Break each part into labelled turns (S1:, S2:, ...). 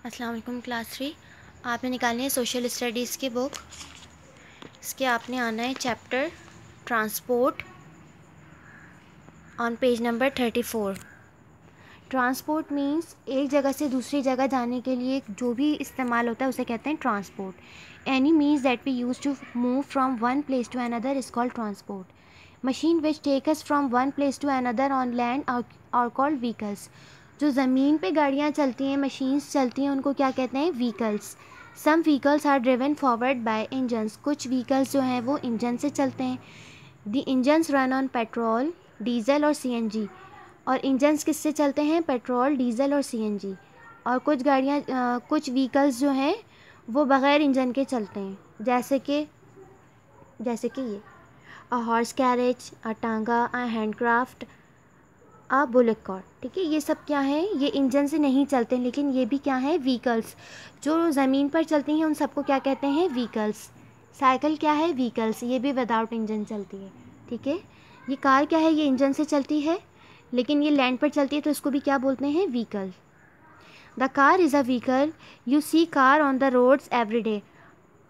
S1: अस्सलाम वालेकुम क्लास 3। आपने निकालनी है सोशल स्टडीज़ की बुक। इसके आपने आना है chapter transport on page number 34। Transport means एक जगह से दूसरी जगह जाने के लिए जो भी इस्तेमाल होता है उसे कहते हैं transport. Any means that we use to move from one place to another is called transport. Machine which take us from one place to another on land are called vehicles. जो ज़मीन पे गाड़ियाँ चलती हैं, मशीन्स चलती हैं, उनको क्या कहते हैं? Vehicles. Some vehicles are driven forward by engines. कुछ व्हीकल्स जो हैं वो इंजन से चलते हैं। The engines run on petrol, diesel और सीएनजी। और इंजन्स किससे चलते हैं? पेट्रोल, डीजल और सीएनजी। और कुछ गाड़ियाँ कुछ व्हीकल्स जो हैं वो बग़ैर इंजन के चलते हैं, जैसे कि ये अ हॉर्स कैरेज, अ टांगा, अ हैंडक्राफ्ट, अ बुलेट कार्ट। ठीक है, ये सब क्या है? ये इंजन से नहीं चलते हैं, लेकिन ये भी क्या है? व्हीकल्स। जो ज़मीन पर चलती हैं उन सबको क्या कहते हैं? व्हीकल्स। साइकिल क्या है? व्हीकल्स, ये भी विदाउट इंजन चलती है। ठीक है, ये कार क्या है? ये इंजन से चलती है, लेकिन ये लैंड पर चलती है, तो इसको भी क्या बोलते हैं? Vehicle. The car is a vehicle, you see car on the roads every day.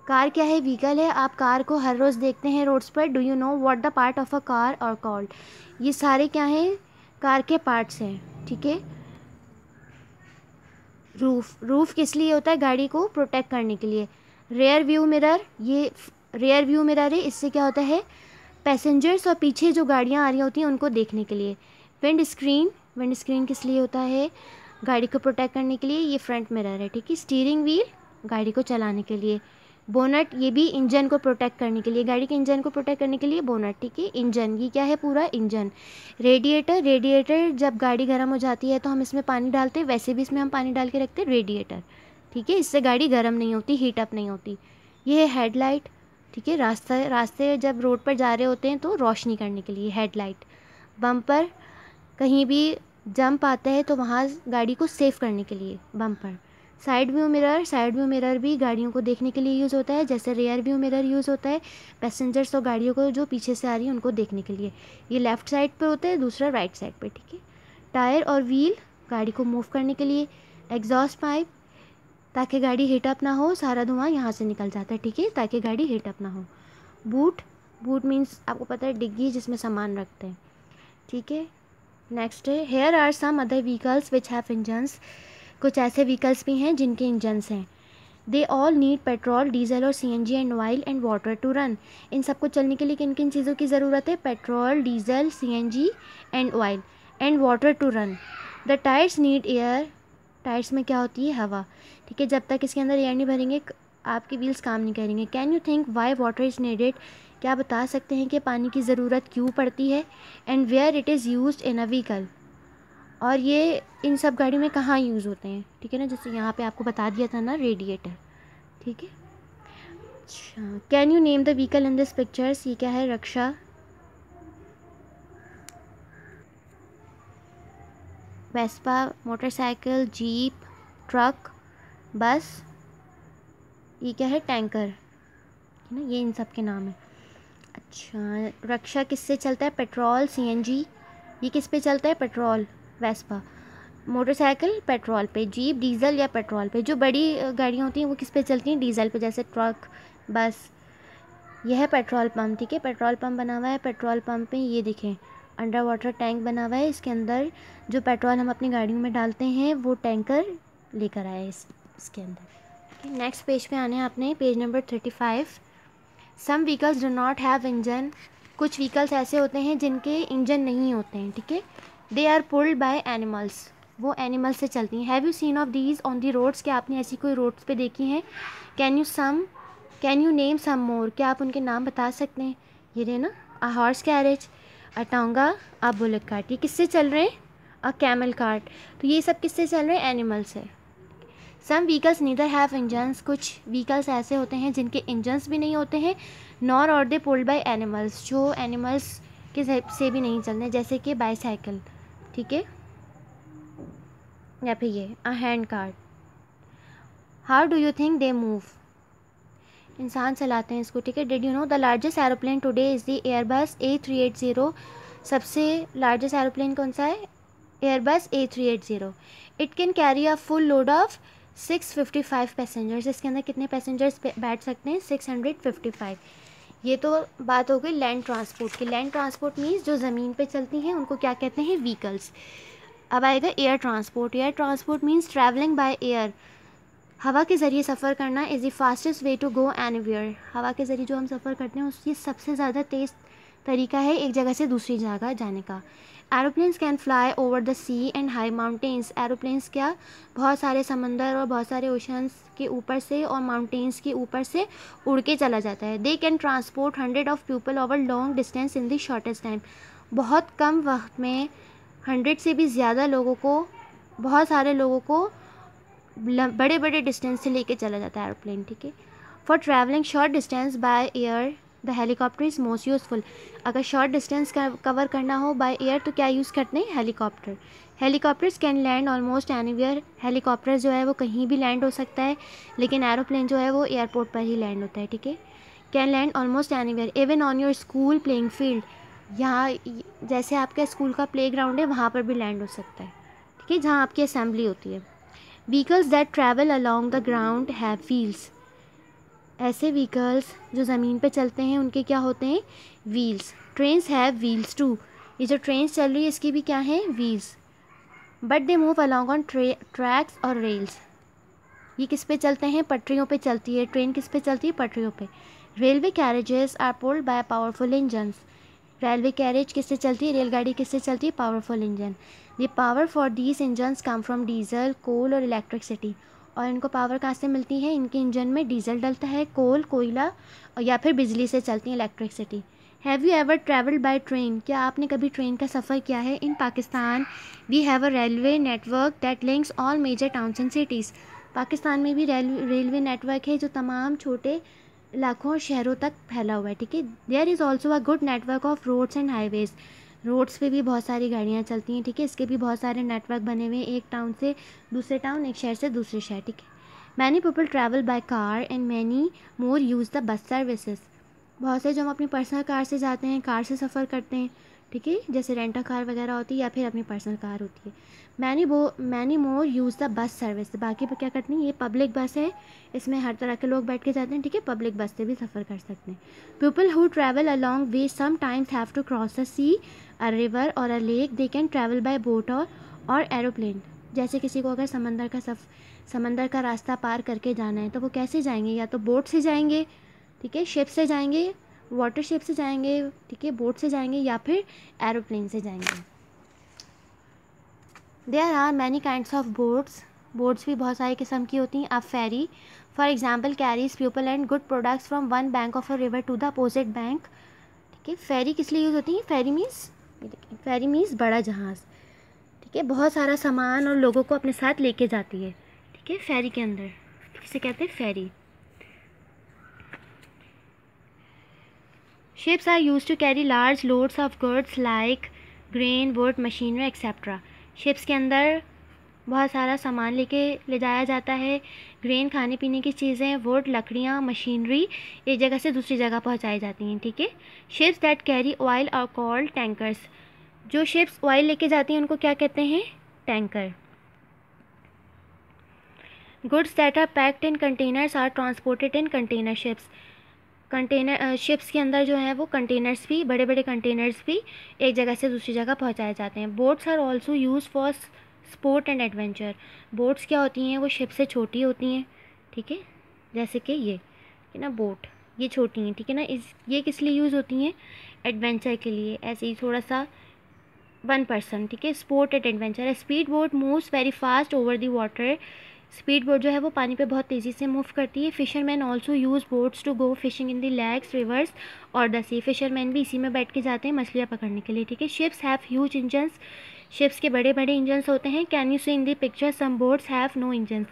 S1: Car क्या है? व्हीकल है, आप कार को हर रोज़ देखते हैं रोड्स पर। Do you know what the part of a car और कॉल्ड? ये सारे क्या हैं? कार के पार्ट्स हैं। ठीक है, रूफ किस लिए होता है? गाड़ी को प्रोटेक्ट करने के लिए। रेयर व्यू मिरर, ये रेयर व्यू मिरर है, इससे क्या होता है? पैसेंजर्स और पीछे जो गाड़ियाँ आ रही होती हैं उनको देखने के लिए। विंड स्क्रीन किस लिए होता है? गाड़ी को प्रोटेक्ट करने के लिए। ये फ्रंट मिरर है। ठीक है, स्टीयरिंग व्हील गाड़ी को चलाने के लिए। बोनट, ये भी इंजन को प्रोटेक्ट करने के लिए, गाड़ी के इंजन को प्रोटेक्ट करने के लिए बोनट। ठीक है, इंजन, ये क्या है? पूरा इंजन। रेडिएटर जब गाड़ी गर्म हो जाती है तो हम इसमें पानी डालते हैं, वैसे भी इसमें हम पानी डाल के रखते हैं, रेडिएटर। ठीक है, इससे गाड़ी गर्म नहीं होती, हीट अप नहीं होती। ये है हेडलाइट। ठीक है, रास्ते जब रोड पर जा रहे होते हैं तो रोशनी करने के लिए हेडलाइट। बम्पर, कहीं भी जंप आता है तो वहाँ गाड़ी को सेफ करने के लिए बम्पर। साइड व्यू मिरर भी गाड़ियों को देखने के लिए यूज़ होता है, जैसे रेयर व्यू मिरर यूज़ होता है पैसेंजर्स और गाड़ियों को जो पीछे से आ रही है उनको देखने के लिए। ये लेफ़्ट साइड पे होता है, दूसरा राइट साइड पे। ठीक है, टायर और व्हील गाड़ी को मूव करने के लिए। एग्जॉस्ट पाइप, ताकि गाड़ी हीट अप ना हो, सारा धुआं यहाँ से निकल जाता है। ठीक है, ताकि गाड़ी हीट अप ना हो। बूट मीन्स आपको पता है डिग्गी, जिसमें सामान रखते हैं। ठीक है, नेक्स्ट है here are some other vehicles which have engines. कुछ ऐसे व्हीकल्स भी हैं जिनके इंजन्स हैं। They all need petrol, diesel और CNG and oil and water to run. इन सबको चलने के लिए किन किन चीज़ों की ज़रूरत है? Petrol, diesel, CNG and oil and water to run. The tyres need air. Tyres में क्या होती है? हवा। ठीक है, जब तक इसके अंदर एयर नहीं भरेंगे आपके व्हील्स काम नहीं करेंगे। Can you think Y water is needed? क्या बता सकते हैं कि पानी की ज़रूरत क्यों पड़ती है? And where it is used in a vehicle. और ये इन सब गाड़ी में कहाँ यूज़ होते हैं? ठीक है ना, जैसे यहाँ पे आपको बता दिया था ना, रेडिएटर। ठीक है, अच्छा, can you name the vehicle in this pictures? ये क्या है? रक्षा, वेस्पा, मोटरसाइकिल, जीप, ट्रक, बस। ये क्या है? टैंकर। है ना, ये इन सब के नाम है। अच्छा, रक्षा किससे चलता है? Petrol, CNG. ये किस पे चलता है? Petrol, Vespa. मोटरसाइकिल पेट्रोल पे, जीप डीजल या पेट्रोल पे। जो बड़ी गाड़ियाँ होती हैं वो किस पे चलती हैं? डीजल पे, जैसे ट्रक, बस। यह है पेट्रोल पंप। ठीक है, पेट्रोल पंप बना हुआ है। पेट्रोल पंप पे ये देखें अंडर वाटर टैंक बना हुआ है, इसके अंदर जो पेट्रोल हम अपनी गाड़ियों में डालते हैं वो टैंकर लेकर आया है इसके अंदर। नेक्स्ट पेज पे आने हैं आपने, page number 35। Some vehicles do not have engine. कुछ व्हीकल्स ऐसे होते हैं जिनके इंजन नहीं होते हैं। ठीक है, they are pulled by animals. वो एनिमल से चलती हैं। Have you seen of these on the roads? क्या आपने ऐसी कोई रोड्स पे देखी हैं? Can you name some more? क्या आप उनके नाम बता सकते हैं? ये रहे ना, अ हॉर्स कैरेज, अ टांगा, अ बुलेट कार्ट। ये किससे चल रहे हैं? A camel cart. तो ये सब किससे चल रहे हैं? एनिमल्स है। सम व्हीकल्स नीदर हैव इंजन्स। कुछ व्हीकल्स ऐसे होते हैं जिनके इंजन्स भी नहीं होते हैं, नॉर और दे पुल्ड बाय एनिमल्स, जो एनिमल्स के से भी नहीं चलते, जैसे कि बाईसाइकिल। ठीक है, या फिर ये a hand cart. How do you think they move? इंसान चलाते हैं इसको। ठीक है, did you know the largest aeroplane today is the Airbus A380। सबसे लार्जेस्ट एरोप्लेन कौन सा है? Airbus A380। It can carry a full load of 655 passengers, इसके अंदर कितने पैसेंजर्स बैठ सकते हैं? 655। ये तो बात हो गई लैंड ट्रांसपोर्ट की। लैंड ट्रांसपोर्ट मीन्स जो ज़मीन पे चलती हैं उनको क्या कहते हैं? व्हीकल्स। अब आएगा air transport. Air transport means travelling by air, हवा के ज़रिए सफ़र करना is the fastest way to go anywhere. हवा के ज़रिए जो हम सफ़र करते हैं उसकी सबसे ज़्यादा तेज़ तरीका है एक जगह से दूसरी जगह जाने का। Aeroplanes can fly over the sea and high mountains. Aeroplanes क्या बहुत सारे समंदर और बहुत सारे ओशंस के ऊपर से और माउंटेन्स के ऊपर से उड़ के चला जाता है। They can transport 100 of people over long distance in the shortest time. बहुत कम वक्त में 100 से भी ज़्यादा लोगों को, बहुत सारे लोगों को बड़े बड़े डिस्टेंस से लेके चला जाता है एरोप्लेन, ठीक है। For travelling short distance by air the helicopter is most useful. अगर शॉर्ट डिस्टेंस कवर करना हो बाय एयर तो क्या यूज़ करते हैं? Helicopter. Helicopters can land almost anywhere. Helicopter जो है वो कहीं भी लैंड हो सकता है, लेकिन एरोप्लेन जो है वो एयरपोर्ट पर ही लैंड होता है, ठीक है। Can land almost anywhere even on your school playing field. यहाँ जैसे आपका स्कूल का प्ले ग्राउंड है वहाँ पर भी लैंड हो सकता है, ठीक है, जहाँ आपकी असेंबली होती है। Vehicles that travel along the ground have wheels. ऐसे व्हीकल्स जो ज़मीन पे चलते हैं उनके क्या होते हैं? Wheels. Trains have wheels too. ये जो ट्रेन्स चल रही है इसकी भी क्या है? Wheels. But they move along on tracks और रेल्स। ये किस पे चलते हैं? पटरियों पे चलती है। ट्रेन किस पे चलती है? पटरियों पे। Railway carriages are pulled by powerful engines. Railway carriage किससे चलती है? रेलगाड़ी किससे चलती है? Powerful engine. The power for these engines come from diesel, coal और इलेक्ट्रिसिटी। और इनको पावर कहाँ से मिलती है? इनके इंजन में डीजल डलता है, कोल, कोयला और या फिर बिजली से चलती है, electricity. Have you ever travelled by train? क्या आपने कभी ट्रेन का सफ़र किया है? In Pakistan we have a railway network that links all major towns and cities. Pakistan में भी रेलवे नेटवर्क है जो तमाम छोटे इलाकों और शहरों तक फैला हुआ है, ठीक है। There is also a good network of roads and highways. Roads पे भी बहुत सारी गाड़ियाँ चलती हैं, ठीक है। इसके भी बहुत सारे नेटवर्क बने हुए हैं, एक टाउन से दूसरे टाउन, एक शहर से दूसरे शहर, ठीक है। Many people travel by car and many more use the bus services. बहुत से जो हम अपनी पर्सनल कार से जाते हैं, कार से सफ़र करते हैं, ठीक है, जैसे रेंटा कार वगैरह होती है या फिर अपनी पर्सनल कार होती है। Many more use the bus service. बाकी पर क्या करते हैं? ये पब्लिक बस है, इसमें हर तरह के लोग बैठ के जाते हैं, ठीक है। पब्लिक बस से भी सफ़र कर सकते हैं। People who travel a long way sometimes have to cross a sea, a river और a lake. They can travel by boat और एरोप्लेन। जैसे किसी को अगर समंदर का रास्ता पार करके जाना है तो वो कैसे जाएंगे? या तो बोट से जाएंगे, ठीक है, शिप से जाएंगे, वाटर शिप से जाएंगे, ठीक है, बोट से जाएंगे या फिर एरोप्लेन से जाएंगे। There are many kinds of boats. Boats भी बहुत सारी किस्म की होती हैं। A ferry for example carries people and good products from one bank of a river to the opposite bank, ठीक है। फेरी किस लिए यूज़ होती है? फेरी मीन्स बड़ा जहाज़, ठीक है, बहुत सारा सामान और लोगों को अपने साथ लेके जाती है, ठीक है, फेरी के अंदर, किसे कहते हैं? फेरी। Ships are used to carry large loads of goods like grain, wood, machinery, etc. Ships के अंदर बहुत सारा सामान ले जाया जाता है। ग्रेन, खाने पीने की चीज़ें, वुड, लकड़ियाँ, मशीनरी एक जगह से दूसरी जगह पहुंचाई जाती हैं, ठीक है। Ships that carry oil are called tankers. जो शिप्स ऑयल लेके जाती हैं उनको क्या कहते हैं? Tanker. Goods that are packed in containers are transported in container ships. Container ships के अंदर जो है वो कंटेनर्स भी, बड़े बड़े कंटेनर्स भी एक जगह से दूसरी जगह पहुंचाए जाते हैं। Boats are also use for sport and adventure. Boats क्या होती हैं? वो शिप से छोटी होती हैं, ठीक है, जैसे कि ये है ना बोट, ये छोटी हैं, ठीक है ना। ये किस लिए यूज़ होती हैं? एडवेंचर के लिए, ऐसे ही थोड़ा सा वन पर्सन, ठीक है। Sport and adventure. Speed boat moves very fast over the water. Speed boat जो है वो पानी पे बहुत तेज़ी से मूव करती है। Fisherman also use boats to go fishing in the lakes, rivers और द सी। फिशरमैन भी इसी में बैठ के जाते हैं मछलियाँ पकड़ने के लिए, ठीक है। Ships have huge engines. Ships के बड़े बड़े इंजन्स होते हैं। Can you see in the picture some boats have no engines.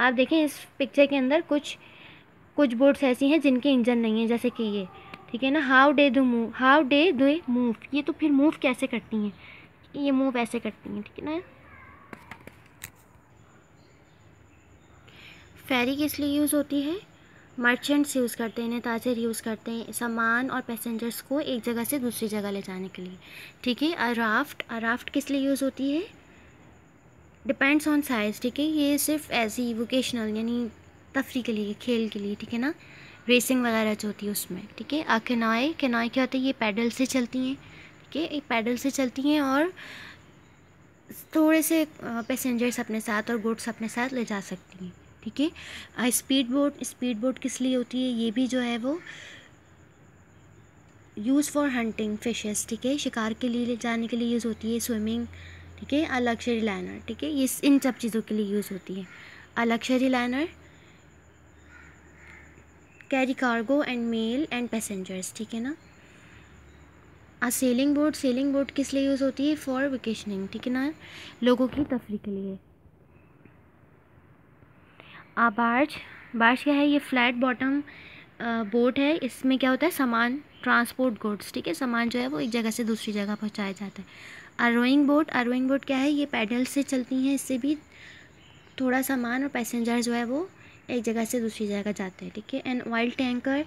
S1: आप देखें इस पिक्चर के अंदर कुछ बोट्स ऐसी हैं जिनके इंजन नहीं है, जैसे कि ये, ठीक है ना। How day they move. ये तो फिर मूव कैसे करती हैं? ये मूव ऐसे करती हैं, ठीक है ना। फेरी किस लिए यूज़ होती है? मर्चेंट्स यूज़ करते हैं, ताजिर यूज़ करते हैं सामान और पैसेंजर्स को एक जगह से दूसरी जगह ले जाने के लिए, ठीक है। अ राफ्ट किस लिए यूज़ होती है? डिपेंड्स ऑन साइज़, ठीक है। ये सिर्फ ऐसी वोकेशनल यानी तफरी के लिए, खेल के लिए, ठीक है ना, रेसिंग वगैरह जो होती है उसमें, ठीक है। कैनॉय, कैनॉय क्या होता है, ये पैडल से चलती हैं, ठीक है, एक पैडल से चलती हैं और थोड़े से पैसेंजर्स अपने साथ और गुड्स अपने साथ ले जा सकती हैं, ठीक है। स्पीड बोट, स्पीड बोट किस लिए होती है, ये भी जो है वो यूज़ फॉर हंटिंग फिशेस, ठीक है, शिकार के लिए ले जाने के लिए यूज़ होती है। स्विमिंग, ठीक है। अ लग्जरी लाइनर, ठीक है, ये इन सब चीज़ों के लिए यूज़ होती है। A luxury liner carry cargo and male and passengers, ठीक है ना। आ सेलिंग बोट, सेलिंग बोट किस लिए यूज़ होती है, फॉर वेकेशनिंग, ठीक है ना, लोगों की तफरी के लिए। आ बार्ज, बार्ज क्या है, ये फ्लैट बॉटम बोट है, इसमें क्या होता है, सामान ट्रांसपोर्ट गुड्स, ठीक है, सामान जो है वो एक जगह से दूसरी जगह पहुंचाया जाता है। आ रोइंग बोट, आ रोइंग बोट क्या है, ये पैडल से चलती हैं, इससे भी थोड़ा सामान और पैसेंजर जो है वो एक जगह से दूसरी जगह जाते हैं, ठीक है। And oil tanker,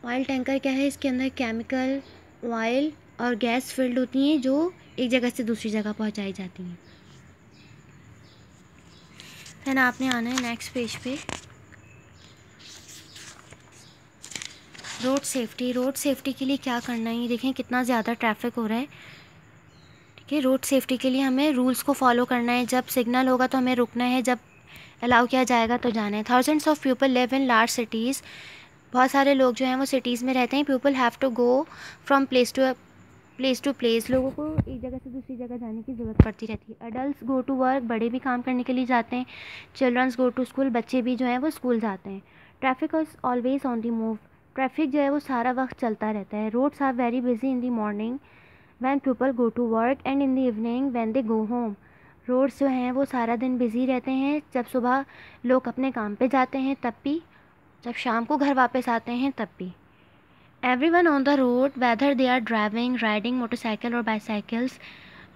S1: oil tanker क्या है, इसके अंदर केमिकल, ऑयल और गैस फिल्ड होती हैं जो एक जगह से दूसरी जगह पहुंचाई जाती हैं। फिर आपने आना है नेक्स्ट पेज पे, रोड सेफ्टी। रोड सेफ्टी के लिए क्या करना है, ये देखें कितना ज़्यादा ट्रैफिक हो रहा है, ठीक है। रोड सेफ्टी के लिए हमें रूल्स को फॉलो करना है, जब सिग्नल होगा तो हमें रुकना है, जब अलाउ किया जाएगा तो जाना है। Thousands of people live in large cities, बहुत सारे लोग जो हैं वो सिटीज़ में रहते हैं। People have to go from place to place, लोगों को एक जगह से दूसरी जगह जाने की ज़रूरत पड़ती रहती है। अडल्ट गो टू वर्क, बड़े भी काम करने के लिए जाते हैं। चिल्ड्रंस गो टू स्कूल, बच्चे भी जो हैं वो स्कूल जाते हैं। Traffic is always on the move, traffic जो है वो सारा वक्त चलता रहता है। Roads are very busy in the morning when people go to work and in the evening when they go home, roads जो हैं वो सारा दिन बिज़ी रहते हैं, जब सुबह लोग अपने काम पे जाते हैं तब भी, जब शाम को घर वापस आते हैं तब भी। Everyone on the road whether they are driving, riding motorcycle और बाईसाइकिल्स,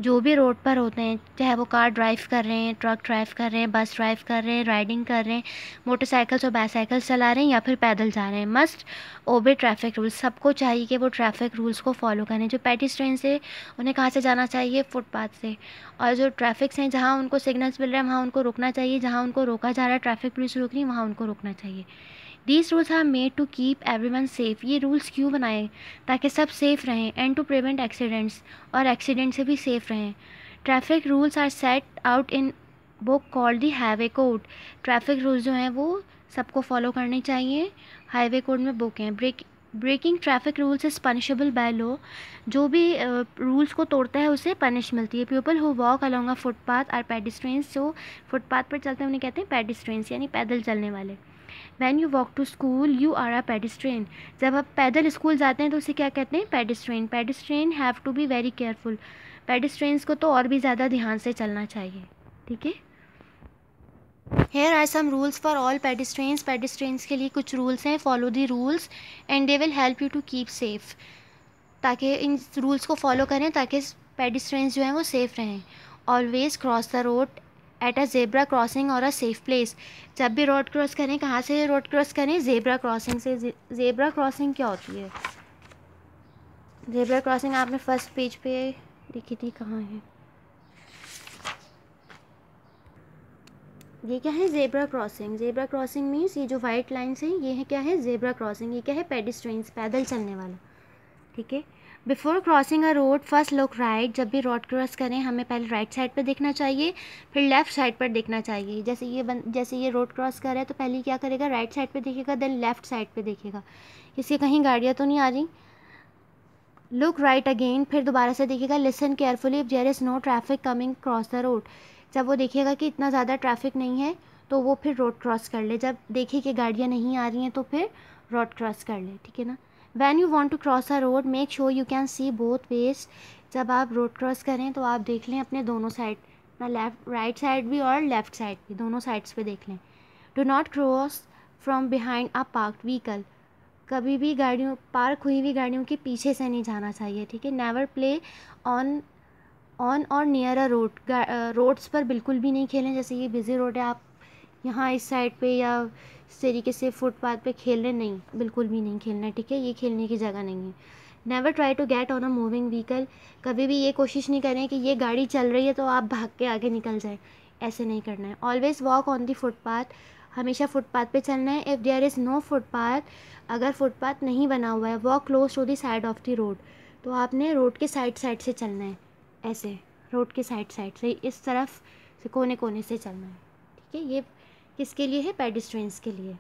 S1: जो भी रोड पर होते हैं, चाहे वो कार ड्राइव कर रहे हैं, ट्रक ड्राइव कर रहे हैं, बस ड्राइव कर रहे हैं, राइडिंग कर रहे हैं, मोटरसाइकिल्स और बाईसाइकिल्स चला रहे हैं या फिर पैदल जा रहे हैं, मस्ट ओबे ट्रैफिक रूल्स, सबको चाहिए कि वो ट्रैफिक रूल्स को फॉलो करें। जो पेडिस्ट्रियंस से उन्हें कहाँ से जाना चाहिए, फुटपाथ से, और जो ट्रैफिक्स हैं जहाँ उनको सिग्नल्स मिल रहे हैं वहाँ उनको रुकना चाहिए, जहाँ उनको रोका जा रहा है, ट्रैफिक पुलिस रोक रही है, वहाँ उनको रुकना चाहिए। These rules are made to keep everyone safe, ये रूल्स क्यों बनाए, ताकि सब सेफ़ रहें, एंड टू प्रिवेंट एक्सीडेंट्स, और एक्सीडेंट से भी सेफ़ रहें। Traffic rules are set out in book called the highway code, traffic rules जो हैं वो सबको फॉलो करने चाहिए, हाईवे कोड में बुक हैं। Breaking traffic rules is punishable by law, जो भी रूल्स को तोड़ता है उसे पनिश मिलती है। People who walk along a footpath are pedestrians, जो फुटपाथ पर चलते हैं उन्हें कहते हैं पेडिस्ट्रेंस, यानी पैदल चलने वाले। When you walk to school you are a pedestrian, जब आप पैदल स्कूल जाते हैं तो उसे क्या कहते हैं, pedestrian. Pedestrian have to be very careful, pedestrians को तो और भी ज़्यादा ध्यान से चलना चाहिए, ठीक है। Here are some rules for all pedestrians, pedestrians के लिए कुछ रूल्स हैं, follow the rules and they will help you to keep safe, ताकि इन रूल्स को फॉलो करें ताकि पेडिस्ट्रेन्स जो हैं वो सेफ़ रहें। Always cross the road at a zebra crossing और अ सेफ प्लेस, जब भी रोड क्रॉस करें, कहाँ से रोड क्रॉस करें, जेब्रा क्रॉसिंग से। जेब्रा क्रॉसिंग क्या होती है, जेब्रा क्रॉसिंग आपने फर्स्ट पेज पे लिखी थी, कहाँ है ये, क्या है, zebra crossing. Zebra crossing means ये जो वाइट लाइन्स हैं ये है क्या है, जेब्रा क्रॉसिंग। ये क्या है, पेडिस्ट्रेन्स, पैदल चलने वाला, ठीक है। Before crossing a road first look right, जब भी रोड क्रॉस करें हमें पहले राइट साइड पर देखना चाहिए, फिर लेफ़्ट साइड पर देखना चाहिए। जैसे ये रोड क्रॉस कर रहा है तो पहले क्या करेगा, राइट साइड पे देखेगा, देन लेफ़्ट साइड पे देखेगा किसी कहीं गाड़ियाँ तो नहीं आ रही। लुक राइट अगेन, फिर दोबारा से देखेगा। Listen carefully if there is no traffic coming cross the road, जब वो देखेगा कि इतना ज़्यादा ट्रैफिक नहीं है तो वो फिर रोड क्रॉस कर ले, जब देखे कि गाड़ियाँ नहीं आ रही हैं तो फिर रोड क्रॉस कर ले, ठीक है ना। When you want to cross a road make sure you can see both ways, जब आप रोड क्रॉस करें तो आप देख लें अपने दोनों साइड, ना लेफ्ट राइट साइड भी और लेफ़्ट साइड भी, दोनों साइड्स पे देख लें। Do not cross from behind a parked vehicle, कभी भी गाड़ियों, पार्क हुई हुई गाड़ियों के पीछे से नहीं जाना चाहिए, ठीक है। नेवर प्ले ऑन और नियर अ रोड, रोड्स पर बिल्कुल भी नहीं खेलें, जैसे ये बिज़ी रोड है आप यहाँ इस साइड पे या इस तरीके से फुटपाथ पे खेल रहे, नहीं, बिल्कुल भी नहीं खेलना, ठीक है, ये खेलने की जगह नहीं है। Never try to get on a moving vehicle, कभी भी ये कोशिश नहीं करें कि ये गाड़ी चल रही है तो आप भाग के आगे निकल जाएं, ऐसे नहीं करना है। Always walk on the footpath, हमेशा फुटपाथ पे चलना है। If there is no footpath, अगर फुटपाथ नहीं बना हुआ है, walk close to the side of the road, तो आपने रोड के साइड से चलना है, ऐसे रोड के साइड से, इस तरफ से कोने कोने से चलना है। ठीक है, ये किसके लिए है? पेडिस्ट्रियंस के लिए।